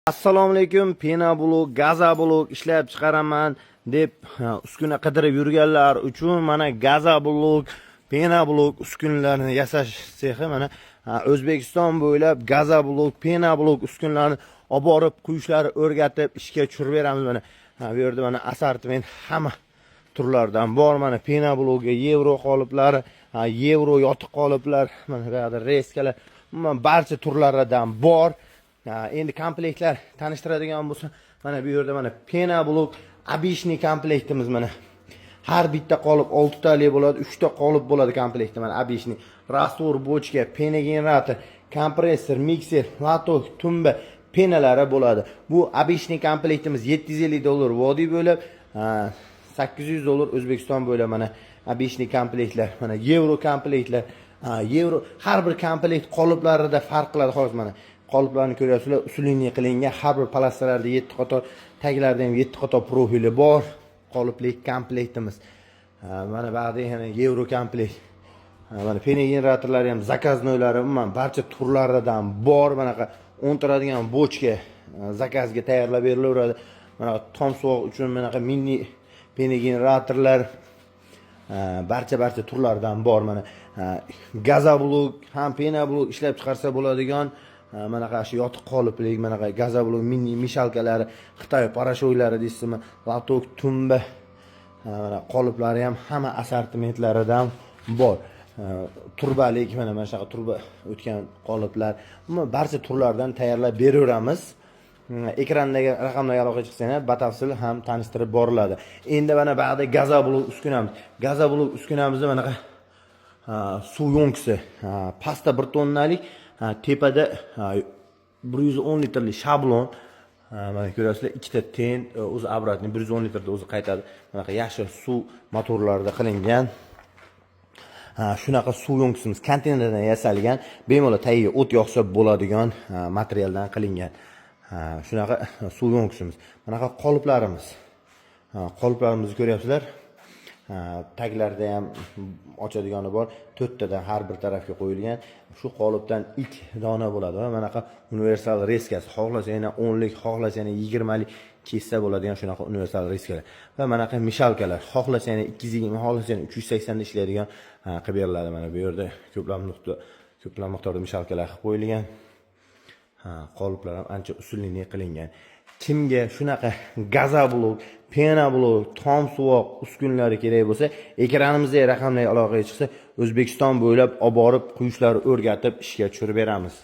Assalomu alaykum. Pena blok, gaza blok ishlab chiqaraman deb uskuna qidirib yurganlar uchun mana gaza blok, pena blok uskunalarni yasash sexi mana O'zbekiston bo'ylab gaza blok, pena blok uskunalarni olib borib, quyishlari o'rgatib ishga tushirib beramiz mana. Bu yerda mana assortiment hamma turlardan bor. Mana pena blokga yevro qoliplari, yevro yotiq qoliplar, mana bu yerda reskalar, barcha turlaridan bor. Endi komplektlar tanishtiradigan bo'lsa, mana bu yerda mana pena blok обычный komplektimiz mana. Har bitta qolip 6 talik bo'ladi, 3 ta qolip bo'ladi komplektda mana обычный. Rastor, bochka, pena generator, kompressor, mikser, latok, tumba penalari bo'ladi. Bu обычный komplektimiz $750 vodiy bo'lib, $800 O'zbekiston bo'ylab mana обычный komplektlar, mana yevro komplektlar, yevro har bir komplekt qoliplarida farq qiladi xolos mana. Qoliplarni ko'ryapsizlar, usulli qilingan har bir palastralarda 7 qator, taglarda ham 7 qator profili bor qolipli komplektimiz. Mana ba'zi yana yevro komplekt. Mana pena generatorlari ham zakaznoylari, umuman barcha turlaridan bor. Mana o'ntiradigan bochka zakazga tayyorlab berilaveradi. Mana tom suvoq uchun mana mini pena generatorlar barcha turlaridan bor. Mana gaza blok ham pena blok ishlab chiqarsa bo'ladigan mana shu yotiq qoliplik, mana gaza blok mini mishalkalari, Xitoy parashoylari deysizmi, latok, tumba mana qoliplari ham hamma assortimentlaridan bor. Turbalik mana shunaqa turba o'tgan qoliplar, barcha turlardan tayyorlab beraveramiz. Ekrandagi raqamlarga aloqa chiqsangiz, batafsil ham tanishtirib boriladi. Endi mana ba'da gaza blok uskunamiz. Gaza blok uskunamizda mana suv yonkisi, pasta 1 tonnalik, tepada 110 litrli shablon, mana ko'rasizlar, ikkita ten, o'zi обратный 110 litrda o'zi qaytadi. Mana yashil suv motorlarida qilingan. Shunaqa suv yonkisimiz konteynerdan yasalgan, bemalol tagiga o't yoqsa bo'ladigan materialdan qilingan. Shunaqa suv yonkisimiz. Mana qoliplarimiz. Qoliplarimizni ko'ryapsizlar. Taglarda ham ochadigani bor, 4 tadan har bir tarafga qo'yilgan. Shu qolipdan 2 dona bo'ladi va mana universal reskasi, xohlasa yana 10 lik, xohlasa yana 20 lik kessa bo'ladigan shunaqa universal reskalar. Va mana mishalkalar, xohlasa yana 220, xohlasa yana 380 da ishlaydigan qilib beriladi. Mana bu yerda ko'plab miqdorda mishalkalar qo'yilgan. Qoliplar ham ancha usulli qilingan. Kimga shunaqa gaza blok, pena blok, tom suvoq uskunalari kerak bo'lsa, ekranimizda raqamlarga aloqaga chiqsa, O'zbekiston bo'ylab olib borib, quyishlari o'rgatib ishga tushirib beramiz.